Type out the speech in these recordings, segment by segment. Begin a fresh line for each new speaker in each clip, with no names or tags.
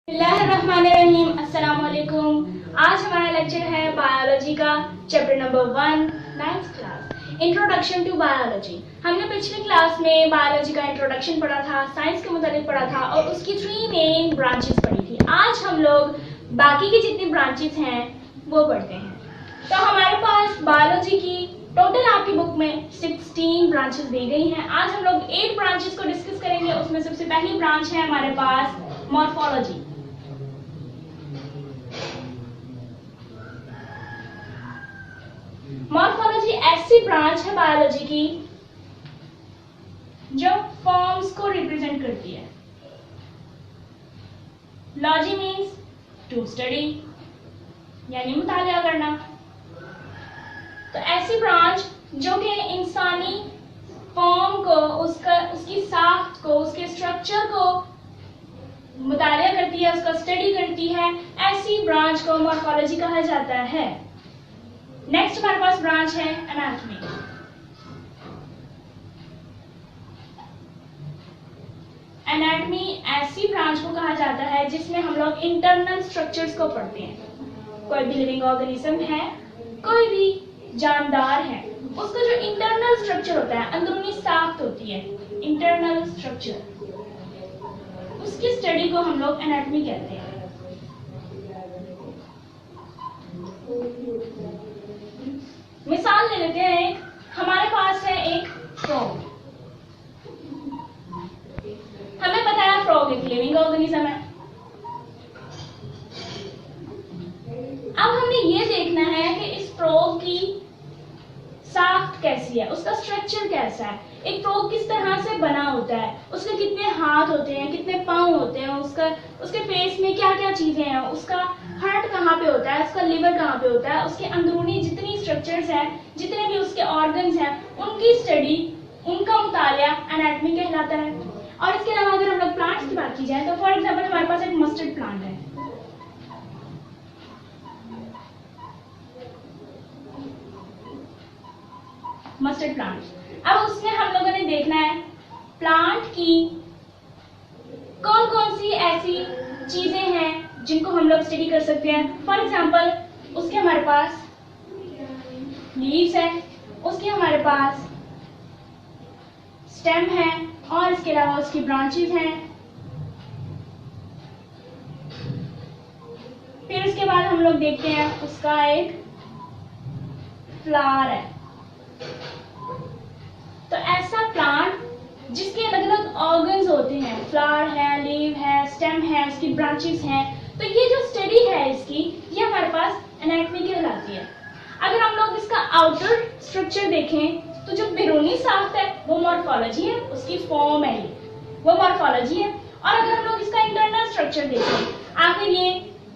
बिस्मिल्लाहिर्रहमानिर्रहीम, अस्सलाम वालेकुम। आज हमारा लेक्चर है बायोलॉजी का chapter number 1, 9th class, introduction to biology. हमने पिछली क्लास में बायोलॉजी का इंट्रोडक्शन पढ़ा था, साइंस के मुतालिक पढ़ा था और उसकी 3 मेन ब्रांचेस पढ़ी थी। आज हम लोग बाकी की जितनी ब्रांचेस हैं वो पढ़ते हैं। तो हमारे पास बायोलॉजी की टोटल आपकी बुक में 16 ब्रांचेस दी गई हैं। आज हम लोग 8 ब्रांचेस को डिस्कस करेंगे। उसमें सबसे पहली ब्रांच है हमारे पास मॉर्फोलॉजी। मॉर्फोलॉजी ऐसी ब्रांच है बायोलॉजी की जो फॉर्म्स को रिप्रेजेंट करती है। लॉजी मीन्स टू स्टडी, यानी मुतालिया करना। तो ऐसी ब्रांच जो कि इंसानी फॉर्म को, उसकी साख्त को, उसके स्ट्रक्चर को मुतालिया करती है, उसका स्टडी करती है, ऐसी ब्रांच को मॉर्फोलॉजी कहा जाता है। नेक्स्ट हमारे पास ब्रांच है एनाटॉमी। एनाटॉमी ऐसी ब्रांच को कहा जाता है जिसमें हम लोग इंटरनल स्ट्रक्चर्स को पढ़ते हैं। कोई भी लिविंग ऑर्गेनिज्म है, कोई भी जानदार है, उसका जो इंटरनल स्ट्रक्चर होता है, अंदरूनी साख्त होती है, इंटरनल स्ट्रक्चर, उसकी स्टडी को हम लोग एनाटॉमी कहते हैं। मिसाल ले लेते हैं, हमारे पास है एक फ्रॉग। हमें पता है फ्रॉग एक लिविंग ऑर्गेनिज्म है। अब हमने ये देखना है कि इस फ्रॉग की साख्त कैसी है, उसका स्ट्रक्चर कैसा है, एक फ्रॉग किस तरह से बना होता है, उसके कितने हाथ होते हैं, कितने पांव होते हैं, उसके फेस में क्या क्या चीजें हैं, उसका हार्ट कहाँ पे होता है, उसका लिवर कहाँ पे होता है, उसके अंदरूनी जितनी स्ट्रक्चर्स हैं, जितने भी उसके ऑर्गन्स हैं, उनकी स्टडी, उनका मुतालिया एनाटॉमी कहलाता है। और इसके अलावा अगर हम लोग प्लांट्स की बात की जाए तो फॉर एग्जाम्पल हमारे पास एक मस्टर्ड प्लांट है। मस्टर्ड प्लांट, अब उसमें हम लोगों ने देखना है प्लांट की कौन कौन सी ऐसी चीजें हैं जिनको हम लोग स्टडी कर सकते हैं। फॉर एग्जाम्पल उसके हमारे पास लीव्स है, उसके हमारे पास स्टेम है और इसके अलावा उसकी ब्रांचेस हैं। फिर उसके बाद हम लोग देखते हैं उसका एक फ्लावर है। तो ऐसा प्लांट जिसके अलग अलग ऑर्गन्स होते हैं, फ्लावर है, लीव है, स्टेम है, उसकी ब्रांचेस हैं, तो ये जो स्टडी है इसकी, ये हमारे पास एनाटॉमी कहलाती है। अगर हम लोग इसका आउटर स्ट्रक्चर देखें तो जो बैरूनी साख्त है वो मॉर्फोलॉजी है, उसकी फॉर्म है ये, वो मॉर्फोलॉजी है। और अगर हम लोग इसका इंटरनल स्ट्रक्चर देखें, आखिर ये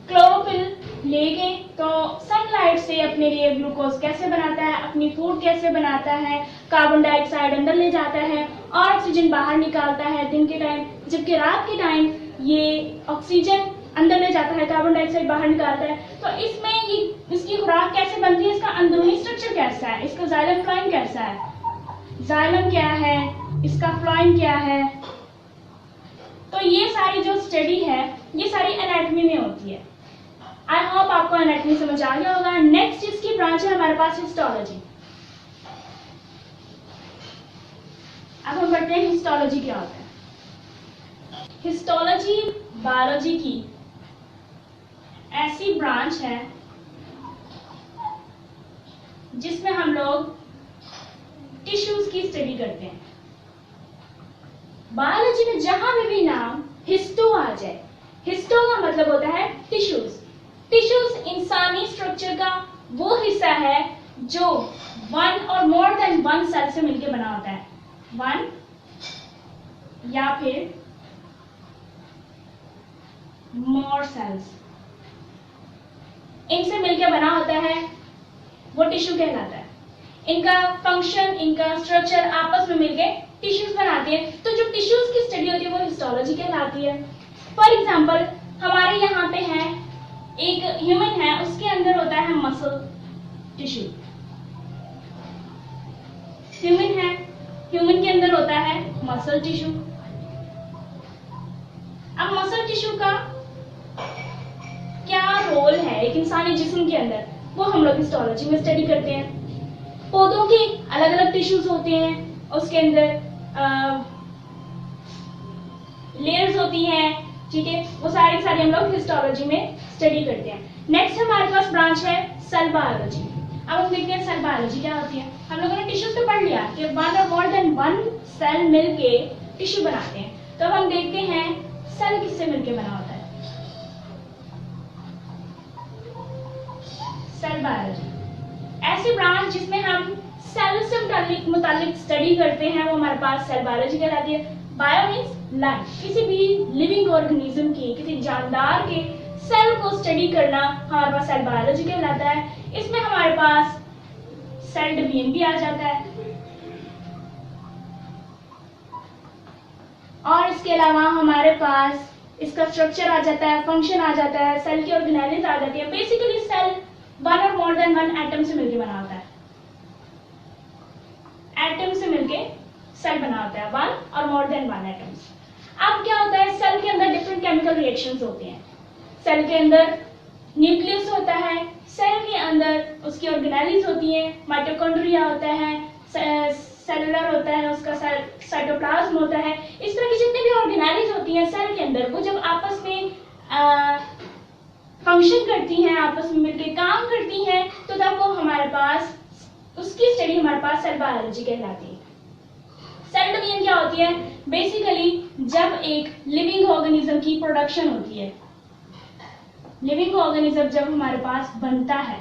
क्लोरोफिल लेके तो सनलाइट से अपने लिए ग्लूकोज कैसे बनाता है, अपनी फूड कैसे बनाता है, कार्बन डाइऑक्साइड अंदर ले जाता है और ऑक्सीजन बाहर निकालता है दिन के टाइम, जबकि रात के टाइम ये ऑक्सीजन अंदर ले जाता है, कार्बन डाइऑक्साइड बाहर निकालता है। तो इसमें ये इसकी खुराक कैसे बनती है, इसका अंदरूनी स्ट्रक्चर कैसा है, इसका जाइलम फ्लोएम कैसा है, जाइलम क्या है, इसका फ्लोएम क्या है। तो ये सारी जो स्टडी है ये सारी एनाटॉमी में होती है। आई होप आपको एनाटॉमी समझ आ गया होगा। नेक्स्ट इसकी ब्रांच है हमारे पास हिस्टोलॉजी। अब हम पढ़ते हैं हिस्टोलॉजी क्या होता है। हिस्टोलॉजी बायोलॉजी की ऐसी ब्रांच है जिसमें हम लोग टिश्यूज की स्टडी करते हैं। बायोलॉजी में जहां भी नाम हिस्टो आ जाए, हिस्टो का मतलब होता है टिश्यूज। टिश्यूज इंसानी स्ट्रक्चर का वो हिस्सा है जो वन और मोर देन वन सेल से मिलकर बना होता है, वन या फिर मोर सेल्स, इनसे मिलकर बना होता है, वो टिश्यू कहलाता है। इनका फंक्शन, इनका स्ट्रक्चर आपस में मिलकर टिश्यूज बनाते हैं। तो जो टिश्यूज की स्टडी होती है वो हिस्टोलॉजी कहलाती है। फॉर एग्जाम्पल हमारे यहाँ पे है एक ह्यूमन है, उसके अंदर होता है मसल टिश्यू। ह्यूमन है, ह्यूमन के अंदर होता है मसल टिश्यू। अब मसल टिश्यू का इंसानी जिस्म के अंदर, वो हम लोग हिस्टोलॉजी में स्टडी करते हैं। पौधों के अलग अलग टिश्यूज होते हैं, उसके अंदर लेयर्स होती हैं, ठीक है, वो सारी की सारी हम लोग हिस्टोलॉजी में स्टडी करते हैं। नेक्स्ट हमारे पास ब्रांच है सेल बायोलॉजी। अब हम देखते हैं सेल बायोलॉजी क्या होती है। हम लोगों ने टिश्यूज तो पढ़ लिया कि वन और मोर देन वन सेल मिलके टिश्यू बनाते हैं। तो अब हम देखते हैं सेल किससे मिलके बना होता है। सेल बायोलॉजी ऐसी ब्रांच जिसमें हम सेल से मुतालिक स्टडी करते हैं, वो हमारे पास सेल बायोलॉजी कहलाती है। बायो मीन्स लाइफ, किसी भी लिविंग ऑर्गेनिज्म की, किसी जानदार के सेल को स्टडी करना हमारे पास सेल बायोलॉजी कहलाता है। इसमें हमारे पास सेल डिवीजन भी आ जाता है, और इसके अलावा हमारे पास इसका स्ट्रक्चर आ जाता है, फंक्शन आ जाता है, सेल की ऑर्गेनाइजेशन आ जाती है। बेसिकली सेल वन और मोर देन वन एटम से मिलकर बना होता है। एटम से मिलके सेल बना होता है, वन और मोर देन वन एटम्स। अब क्या होता है, सेल के अंदर डिफरेंट केमिकल रिएक्शंस होते हैं। सेल के अंदर न्यूक्लियस होता है, सेल के अंदर उसकी ऑर्गेनेलिज होती हैं, माइटोकॉन्ड्रिया होता है, सेलुलर होता है, उसका साइटोप्लाज्म होता है। इस तरह की जितनी भी ऑर्गेनेलिज होती हैं सेल के अंदर, वो जब आपस में फंक्शन करती हैं, आपस में मिलकर काम करती हैं, तो तब वो हमारे पास उसकी स्टडी हमारे पास सेल बायोलॉजी कहलाती है। सेल डिवीजन क्या होती है, बेसिकली जब एक लिविंग ऑर्गेनिज्म की प्रोडक्शन होती है, लिविंग ऑर्गेनिज्म जब हमारे पास बनता है,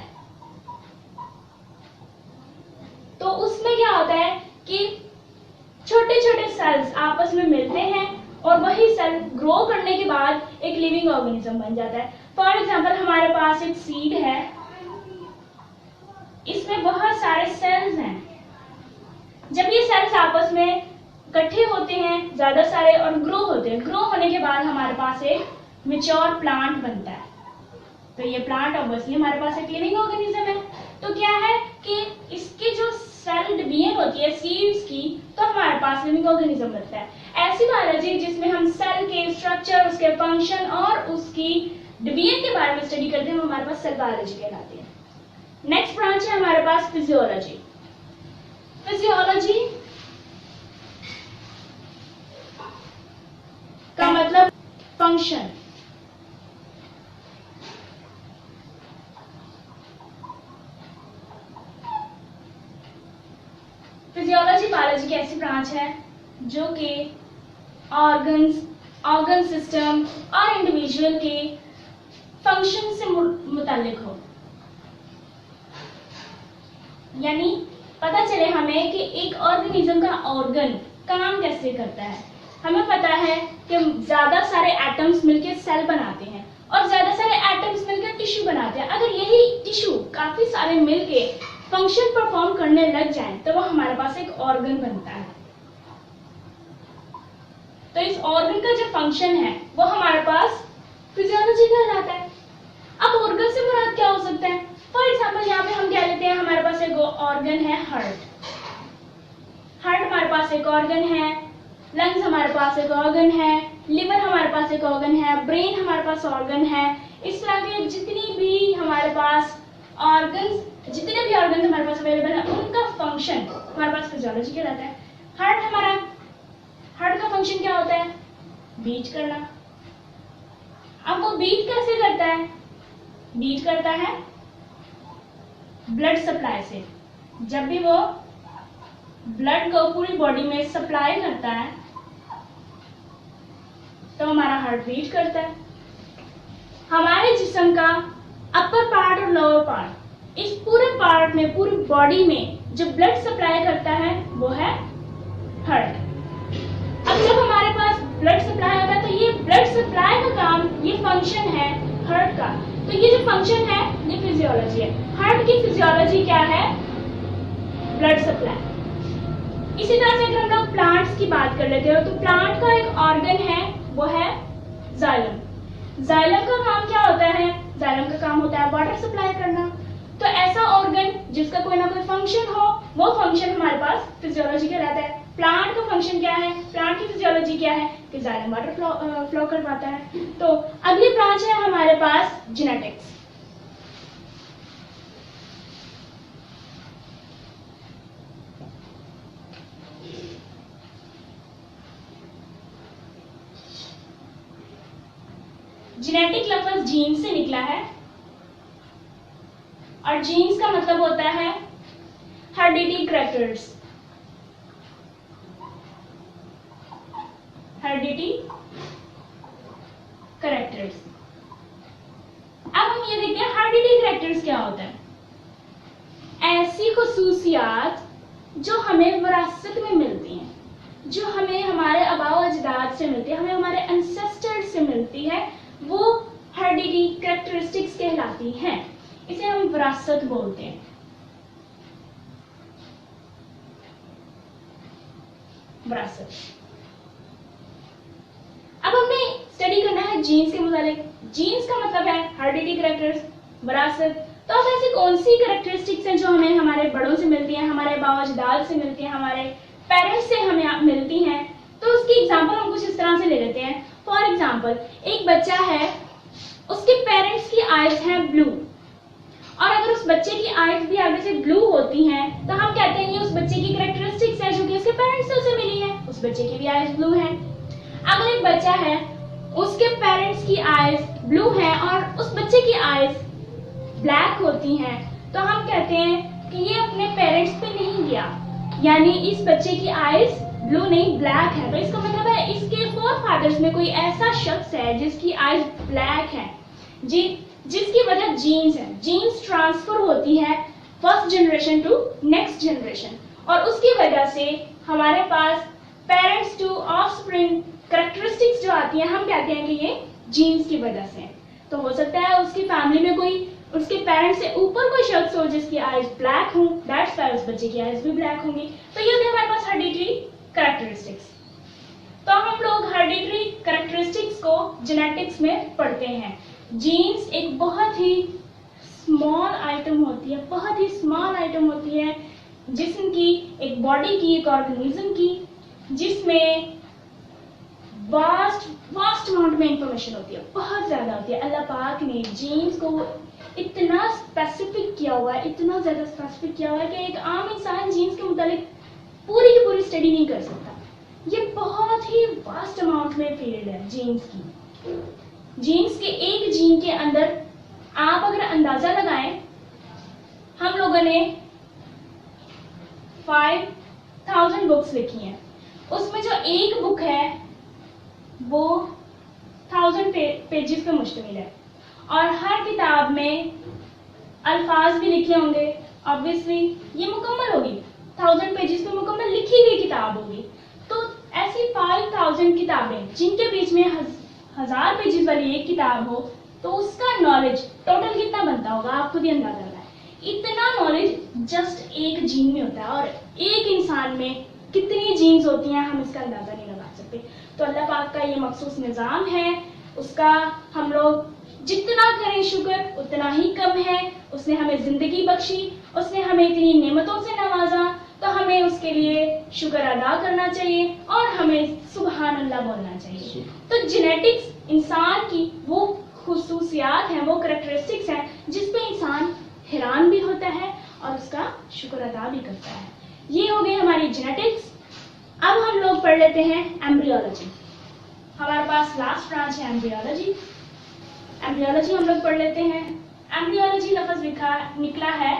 तो उसमें क्या होता है कि छोटे छोटे सेल्स आपस में मिलते हैं और वही सेल ग्रो करने के बाद एक लिविंग ऑर्गेनिज्म बन जाता है। फॉर एग्जांपल हमारे पास एक सीड है, इसमें बहुत सारे सेल्स हैं। जब ये सेल्स आपस में इकट्ठे होते हैं ज्यादा सारे और ग्रो होते हैं, ग्रो होने के बाद हमारे पास एक मैच्योर प्लांट बनता है। तो ये प्लांट ऑब्वियसली हमारे पास एक लिविंग ऑर्गेनिज्म है। तो क्या है कि इसकी जो सेल डिवीजन होती है सीड्स की, तो हमारे पास लिविंग ऑर्गेनिज्म बनता है। ऐसी बायोलॉजी जिसमें हम सेल के स्ट्रक्चर, उसके फंक्शन और उसकी डिवीजन के बारे में स्टडी करते हैं, वो हमारे पास सेल बायोलॉजी कहलाती है। नेक्स्ट ब्रांच है हमारे पास फिजियोलॉजी। फिजियोलॉजी का मतलब फंक्शन। फिजियोलॉजी बायोलॉजी की ऐसी ब्रांच है जो कि ऑर्गन सिस्टम और इंडिविजुअल के फंक्शन से मुताल्लिक हो। यानी पता चले हमें कि एक ऑर्गेनिज्म का ऑर्गन काम कैसे करता है। हमें पता है कि ज्यादा सारे एटम्स मिलकर सेल बनाते हैं और ज्यादा सारे एटम्स मिलकर टिश्यू बनाते हैं। अगर यही टिश्यू काफी सारे मिलके फंक्शन परफॉर्म करने लग जाएं, तो वो हमारे पास एक ऑर्गन बनता है। तो इस ऑर्गन का जो फंक्शन है वो हमारे पास फिजियोलॉजी कहलाता है। अब ऑर्गन से मुराद क्या हो सकता है? फॉर एग्जाम्पल यहाँ पे हम कह लेते हैं हमारे पास एक ऑर्गन है हार्ट। हार्ट हमारे पास एक ऑर्गन है, लंग्स हमारे पास एक ऑर्गन है, लिवर हमारे पास एक ऑर्गन है, ब्रेन हमारे पास ऑर्गन है। इस तरह के जितनी भी हमारे पास ऑर्गन्स, जितने भी ऑर्गन्स हमारे पास अवेलेबल है, उनका फंक्शन हमारे पास फिजियोलॉजी कहलाता है। हार्ट का फंक्शन क्या होता है? बीट करना। अब वो बीट कैसे करता है? बीट करता है ब्लड सप्लाई से। जब भी वो ब्लड को पूरी बॉडी में सप्लाई करता है तो हमारा हार्ट बीट करता है। हमारे जिस्म का अपर पार्ट और लोअर पार्ट, इस पूरे पार्ट में, पूरी बॉडी में जो ब्लड सप्लाई करता है वो है हार्ट। अब जब हमारे पास ब्लड सप्लाई होता है तो ये ब्लड सप्लाई का काम, ये फंक्शन है हार्ट का। तो ये जो फंक्शन है ये फिजियोलॉजी है। हार्ट की फिजियोलॉजी क्या है? Blood supply. इसी तरह से अगर हम लोग प्लांट्स की बात कर लेते हो तो प्लांट का एक ऑर्गन है, वो है जाइलम। जाइलम का काम क्या होता है? जाइलम का काम होता है वाटर सप्लाई करना। तो ऐसा ऑर्गन जिसका कोई ना कोई फंक्शन हो, वो फंक्शन हमारे पास फिजियोलॉजी कहलाता है। प्लांट का फंक्शन क्या है? प्लांट की फिजियोलॉजी क्या है? कि जाइलम वाटर फ्लो करवाता है। तो अगली ब्रांच है हमारे पास जेनेटिक्स। लफ्ज जीन्स से निकला है और जीन्स का मतलब होता है हेरिडिटी कैरेक्टर्स, हेरिडिटी कैरेक्टर्स। अब हम ये देखते हैं हेरिडिटी कैरेक्टर्स क्या होता है। ऐसी खुसूसियात जो हमें विरासत में मिलती हैं, जो हमें हमारे आबाओ अजदाद से मिलती है, हमें हमारे एंसेस्टर से मिलती है, वो हेरिडिटी कैरेक्टरिस्टिक्स कहलाती हैं। इसे हम विरासत बोलते हैं। विरासत। अब हमने स्टडी करना है जीन्स के मुताबिक। जीन्स का मतलब है हेरिडिटी कैरेक्टर्स, विरासत। तो अब ऐसी कौन सी कैरेक्टरिस्टिक्स हैं जो हमें हमारे बड़ों से मिलती हैं, हमारे आबाओ अजदाद से मिलती हैं, हमारे पेरेंट्स से हमें मिलती हैं। तो उसकी एग्जांपल हम कुछ इस तरह से ले लेते हैं। फॉर एग्जांपल, एक बच्चा है, उसके पेरेंट्स की आइज हैं ब्लू, और अगर उस बच्चे की आइज भी आगे से ब्लू होती हैं तो हम कहते हैं ये उस बच्चे की कैरेक्टरिस्टिक्स है जो कि उसके पेरेंट्स से उसे मिली है। उस बच्चे की भी आइज ब्लू है। अगर एक बच्चा है, उसके पेरेंट्स की आइज ब्लू है और उस बच्चे की आइज ब्लैक होती हैं, तो हम कहते हैं कि ये अपने पेरेंट्स पे नहीं गया, यानी इस बच्चे की आइज ब्लू नहीं ब्लैक है। तो इसका मतलब है इसके फोरफादर्स में कोई ऐसा शख्स है जिसकी आइज ब्लैक है, जिसकी वजह जीन्स है। जीन्स ट्रांसफर होती है first generation to next generation, और उसकी वजह से हमारे पास पेरेंट्स टू ऑफस्प्रिंग कैरेक्टरिस्टिक्स जो आती हैं, हम कहते हैं कि ये जीन्स की वजह से। तो हो सकता है उसकी फैमिली में कोई, उसके पेरेंट्स से ऊपर कोई शख्स हो जिसकी आइज ब्लैक हो, दैट्स व्हाई उस बच्चे की आइज भी ब्लैक होंगी। तो ये होते हैं हमारे पास हेरिडिटरी कैरेक्टरिस्टिक्स। तो हम लोग हेरिडिटरी कैरेक्टरिस्टिक्स को जेनेटिक्स में पढ़ते हैं। जीन्स एक बहुत ही स्मॉल आइटम होती है, बहुत ही स्मॉल आइटम होती है जिस्म की, एक बॉडी की, एक ऑर्गेनिज्म की, जिसमें वास्ट अमाउंट में इंफॉर्मेशन होती है, बहुत ज्यादा होती है। अल्लाह पाक ने जीन्स को इतना स्पेसिफिक किया हुआ है, इतना ज्यादा स्पेसिफिक किया हुआ है कि एक आम इंसान जीन्स के मुतालिक पूरी की पूरी स्टडी नहीं कर सकता। ये बहुत ही वास्ट अमाउंट में फील्ड है जीन्स की। जीन्स के एक जीन के अंदर आप अगर अंदाजा लगाएं, हम लोगों ने 5000 बुक्स लिखी हैं, उसमें जो एक बुक है वो 1000 पेजेस पे मुश्तमिल है, और हर किताब में अल्फाज भी लिखे होंगे। ऑब्वियसली ये मुकम्मल होगी, 1000 पेजेस पे मुकम्मल लिखी गई किताब होगी। तो ऐसी 5000 किताबें जिनके बीच में 1000 पेजेस वाली एक किताब हो, तो उसका नॉलेज टोटल कितना बनता होगा आप खुद ही अंदाजा लगाएं। इतना नॉलेज जस्ट एक जीन में होता है, और एक इंसान में कितनी जीन्स होती हैं हम इसका अंदाजा नहीं लगा सकते। तो अल्लाह पाक का ये मखसूस निज़ाम है, उसका हम लोग जितना करें शुक्र उतना ही कम है। उसने हमें जिंदगी बख्शी, उसने हमें इतनी नेमतों से नवाजा, तो हमें उसके लिए शुक्र अदा करना चाहिए और हमें सुबहान अल्लाह बोलना चाहिए। तो जेनेटिक्स इंसान की वो खुसूसियात हैं, वो कैरेक्टरिस्टिक्स हैं जिस पे इंसान हैरान भी होता है और उसका शुक्र अदा भी करता है। ये हो गई हमारी जेनेटिक्स। अब हम लोग पढ़ लेते हैं एम्ब्रियोलॉजी। हमारे पास लास्ट ब्रांच है एम्ब्रियोलॉजी। एम्ब्रियोलॉजी हम लोग पढ़ लेते हैं। एम्ब्रियोलॉजी लफ्ज निकला है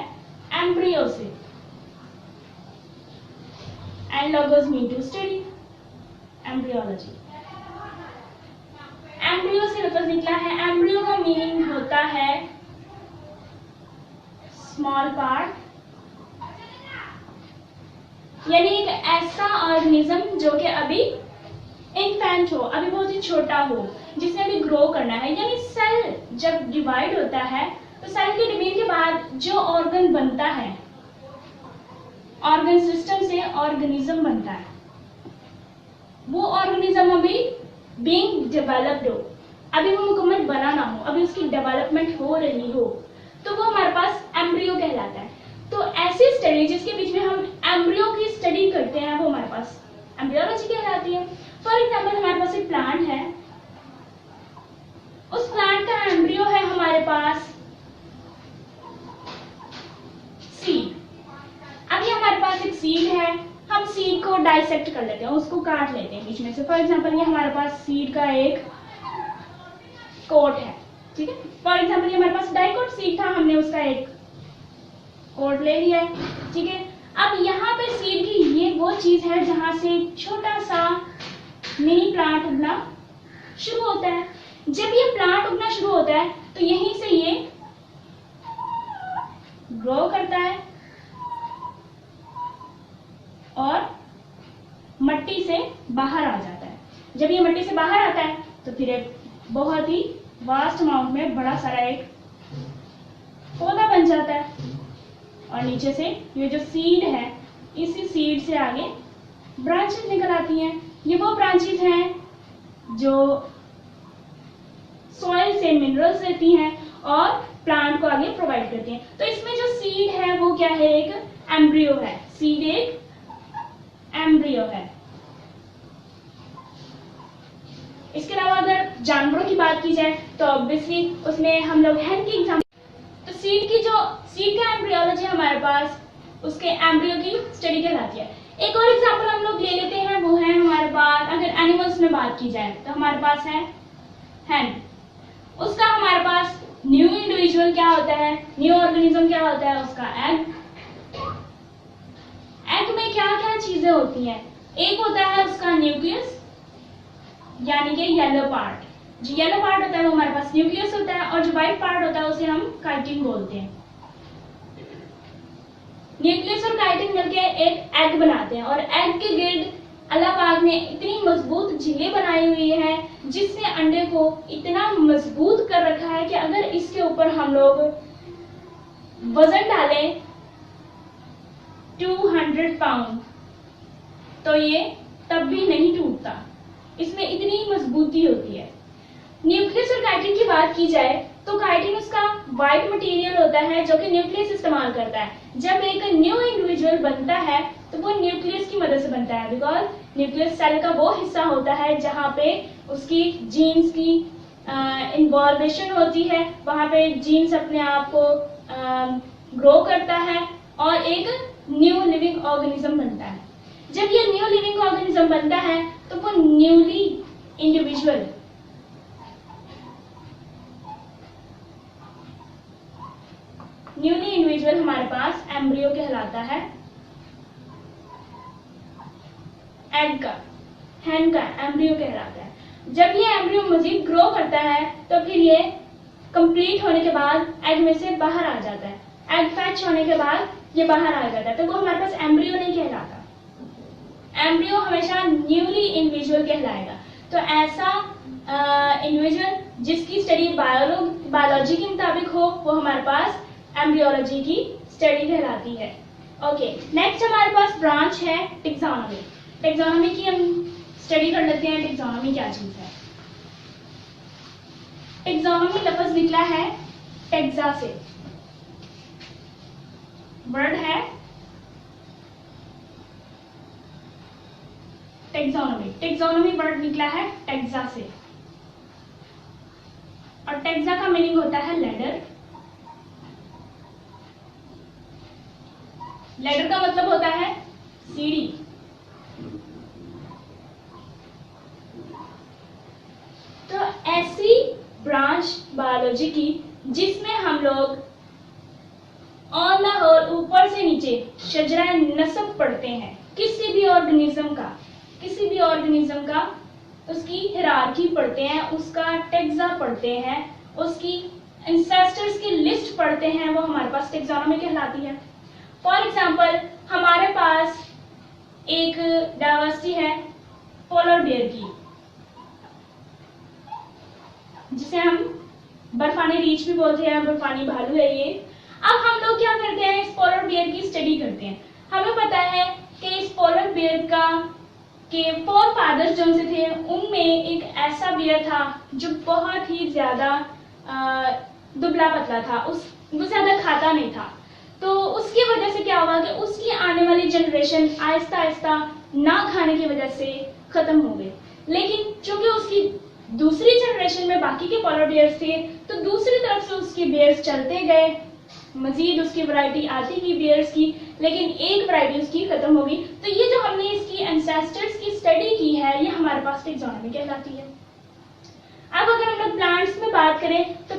एम्ब्रियो से, and logos mean to study embryology। Embryo से लफ्ज निकला है, एम्ब्रियो का मीनिंग होता है स्मॉल पार्ट, यानी एक ऐसा ऑर्गेनिज्म जो कि अभी इन्फेंट हो, अभी बहुत ही छोटा हो, जिसने अभी ग्रो करना है। यानी सेल जब डिवाइड होता है तो सेल के डिवीजन के बाद जो ऑर्गन बनता है, ऑर्गन सिस्टम से ऑर्गेनिज्म बनता है, वो ऑर्गेनिज्म अभी बीइंग डेवलप्ड हो, अभी वो मुकम्मल बना ना हो, अभी उसकी डेवलपमेंट हो रही हो, तो वो हमारे पास एम्ब्रियो कहलाता है। तो ऐसी स्टडी जिसके बीच में हम एम्ब्रियो की स्टडी करते हैं वो हमारे पास एम्ब्रियोलॉजी कहलाती है। फॉर एग्जाम्पल हमारे पास एक प्लांट है, उस प्लांट का एम्ब्रियो है हमारे पास सीड। अभी हमारे पास एक सीड है, हम सीड को डाइसेक्ट कर लेते हैं, उसको काट लेते हैं बीच में से। फॉर एग्जाम्पल ये हमारे पास सीड का एक कोट है, ठीक है। फॉर एग्जाम्पल ये हमारे पास डाइकोट सीड था, हमने उसका एक कोट ले लिया है, ठीक है। अब यहाँ पे सीड की ये वो चीज है जहां से छोटा सा मिनी प्लांट उगना शुरू होता है। जब ये प्लांट उगना शुरू होता है तो यहीं से ये ग्रो करता है और मट्टी से बाहर आ जाता है। जब ये मट्टी से बाहर आता है तो फिर एक बहुत ही वास्ट अमाउंट में बड़ा सारा एक पौधा बन जाता है और नीचे से ये जो सीड है, इसी सीड से आगे ब्रांचेस निकल आती हैं। ये वो ब्रांचेस हैं जो सॉइल से मिनरल्स देती हैं और प्लांट को आगे प्रोवाइड करती हैं। तो इसमें जो सीड है वो क्या है, एक एम्ब्रियो है। सीड एक एम्ब्रियो है। इसके अलावा अगर जानवरों की बात की जाए तो ऑब्वियसली उसमें हम लोग हैन की एग्जांपल, तो सीड का एम्ब्रियोलॉजी हमारे पास उसके एम्ब्रियो की स्टडी कहलाती है। एक और एग्जांपल हम लोग ले लेते हैं, वो है हमारे पास, अगर एनिमल्स में बात की जाए तो हमारे पास है हैन। उसका हमारे पास न्यू इंडिविजुअल क्या होता है, न्यू ऑर्गेनिज्म क्या होता है, उसका एग। एग में क्या क्या चीजें होती हैं, एक होता है उसका न्यूक्लियस, यानी कि येलो पार्ट। जो येलो पार्ट होता है वो हमारे पास न्यूक्लियस होता है और जो व्हाइट पार्ट होता है उसे हम काइटिन बोलते हैं। न्यूक्लियस और काइटिन मिलके एक एग बनाते हैं और एग के गिर्द अल्लाह पाक ने इतनी मजबूत झिल्ली बनाई हुई है जिसने अंडे को इतना मजबूत कर रखा है कि अगर इसके ऊपर हम लोग वजन डालें 200 पाउंड तो ये तब भी नहीं टूटता। इसमें इतनी मजबूती होती है। न्यूक्लियस और काइटिन की बात की जाए तो काइटिन उसका व्हाइट मटेरियल होता है जो कि न्यूक्लियस इस्तेमाल करता है। जब एक न्यू इंडिविजुअल बनता है तो वो न्यूक्लियस की मदद से बनता है, बिकॉज न्यूक्लियस सेल का वो हिस्सा होता है जहाँ पे उसकी जीन्स की इन्वॉल्वेशन होती है, वहाँ पे जीन्स अपने आप को ग्रो करता है और एक न्यू लिविंग ऑर्गेनिज्म बनता है। जब ये न्यू लिविंग ऑर्गेनिज्म बनता है तो वो न्यूली इंडिविजुअल हमारे पास एम्ब्रियो कहलाता है। एग का, हैन का एम्ब्रियो कहलाता है। जब ये एम्ब्रियो मजीद ग्रो करता है तो फिर ये कंप्लीट होने के बाद एग में से बाहर आ जाता है। एग फैच होने के बाद ये बाहर आ जाता है, तो वो हमारे पास एम्ब्रियो नहीं कहलाता। एम्ब्रियो हमेशा न्यूली इंडिविजुअल कहलाएगा। तो ऐसा इंडिविजुअल जिसकी स्टडी बायोलॉजी के मुताबिक हो वो हमारे पास एम्ब्रियोलॉजी की स्टडी कहलाती है। ओके, नेक्स्ट हमारे पास ब्रांच है टेक्सोनोमी। टेक्सोनोमी की हम स्टडी कर लेते हैं। टेक्सोनोमी क्या चीज है? टेक्सोनोमी लफ्ज निकला है टेक्सा से, वर्ड है टेक्सोनोमी। टेक्सोनोमी वर्ड निकला है टेक्सा से और टेक्सा का मीनिंग होता है लैडर। लैडर का मतलब होता है सीढ़ी। तो ऐसी ब्रांच बायोलॉजी की जिसमें हम लोग ऑन द होल ऊपर से नीचे शजरा नस्ब पढ़ते हैं, किसी भी ऑर्गेनिज्म का उसकी हिरार्की पढ़ते हैं, उसका टेक्सा पढ़ते हैं, उसकी एंसेस्टर्स की लिस्ट पढ़ते हैं, वो हमारे पास टेक्सोनोमी कहलाती है। फॉर एग्जाम्पल हमारे पास एक डायवर्सिटी है पोलर बेयर की, जिसे हम बर्फानी रीछ भी बोलते हैं, बर्फानी भालू है ये। अब हम लोग क्या करते हैं, इस पोलर बेयर की स्टडी करते हैं। हमें पता है कि इस पोलर बेयर के फोर फादर्स जो से थे उनमें एक ऐसा बेयर था जो बहुत ही ज्यादा दुबला पतला था, वो ज्यादा खाता नहीं था। तो उसकी वजह से क्या हुआ कि उसकी आने वाली जनरेशन आहिस्ता आहिस्ता ना खाने की वजह से खत्म हो गई। लेकिन चूंकि उसकी दूसरी जनरेशन में बाकी के पोलर बियर्स थे तो दूसरी तरफ से उसके बियर्स चलते गए, मजीद उसकी वैरायटी आती गई बियर्स की, लेकिन एक वैरायटी उसकी खत्म हो गई। तो ये जो हमने इसकी एंसेस्टर्स की स्टडी की है ये हमारे पास टेक्सोनोमी कहलाती है। अब अगर हम लोग प्लांट्स में बात करें तो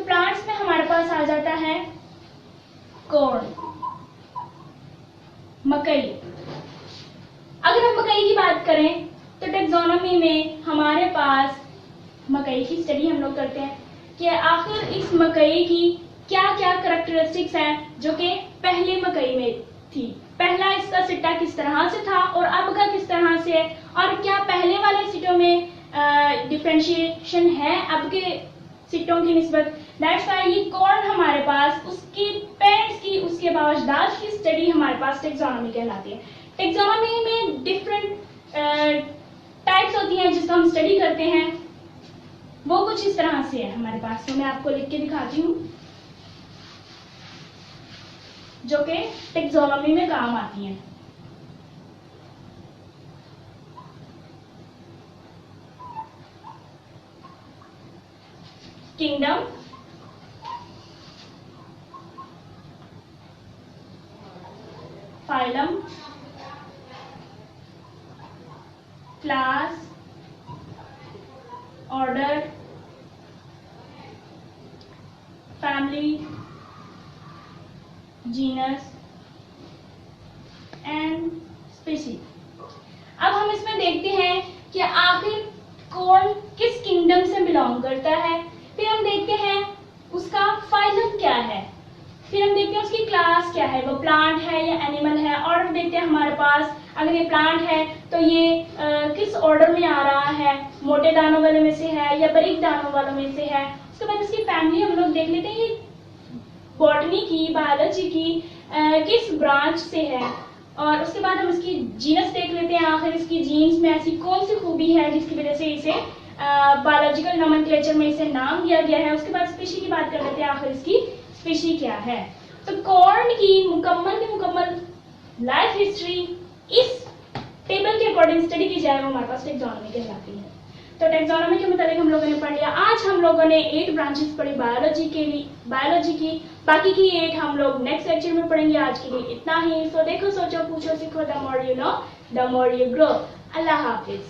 करें तो टेक्सोनोमी में हमारे पास मकई की स्टडी हम लोग करते हैं कि आखिर इस मकई की क्या क्या करैक्टरिस्टिक्स हैं जो कि पहले मकई में थी। पहला इसका सिट्टा किस तरह से था और अब का किस तरह से है, और क्या पहले वाले सिटों में डिफरेंशिएशन है अब के सिटों की निस्बत। दैट्स व्हाई ये कॉर्न हमारे पास उसके पेरेंट्स की, उसके बावजदाद की स्टडी हमारे पास टेक्सोनोमी कहलाती है। टेक्सोनोमी में डिफरेंट टाइप्स होती हैं जिसको हम स्टडी करते हैं, वो कुछ इस तरह से है हमारे पास। तो मैं आपको लिख के दिखाती हूँ जो कि टेक्सोनोमी में काम आती हैं। Kingdom, phylum, class, order, family, genus and species. अब हम इसमें देखते हैं कि आखिर कौन किस किंगडम से बिलोंग करता है। फिर हम देखते हैं उसका फाइलम क्या है, फिर हम देखते हैं उसकी क्लास क्या है, वो प्लांट है या एनिमल है। ऑर्डर देखते हैं हमारे पास, अगर ये प्लांट है तो ये किस ऑर्डर में आ रहा है, मोटे दानों वाले में से है या बारीक दानों वालों में से है। उसके बाद इसकी फैमिली हम लोग देख लेते हैं, ये बॉटनी की, बायोलॉजी की किस ब्रांच से है। और उसके बाद हम इसकी जीनस देख लेते हैं, आखिर इसकी जीन्स में ऐसी कौन सी खूबी है जिसकी वजह से इसे बायोलॉजिकल नोमेनक्लेचर में इसे नाम दिया गया है। उसके बाद स्पीशी की बात कर लेते हैं, आखिर इसकी स्पीशी क्या है। तो कॉर्न की मुकम्मल लाइफ हिस्ट्री इस टेबल के अकॉर्डिंग स्टडी की जाए, वो हमारे पास टेक्सोनोमी कहलाती है। तो टेक्सोनोमी के मुताबिक हम लोगों ने पढ़ लिया। आज हम लोगों ने 8 ब्रांचेस पढ़ी बायोलॉजी की, बाकी की 8 हम लोग नेक्स्ट लेक्चर में पढ़ेंगे। आज के लिए इतना ही। सो देखो, सोचो, पूछो, सीखो, the more you know the more you grow. Allah Hafiz.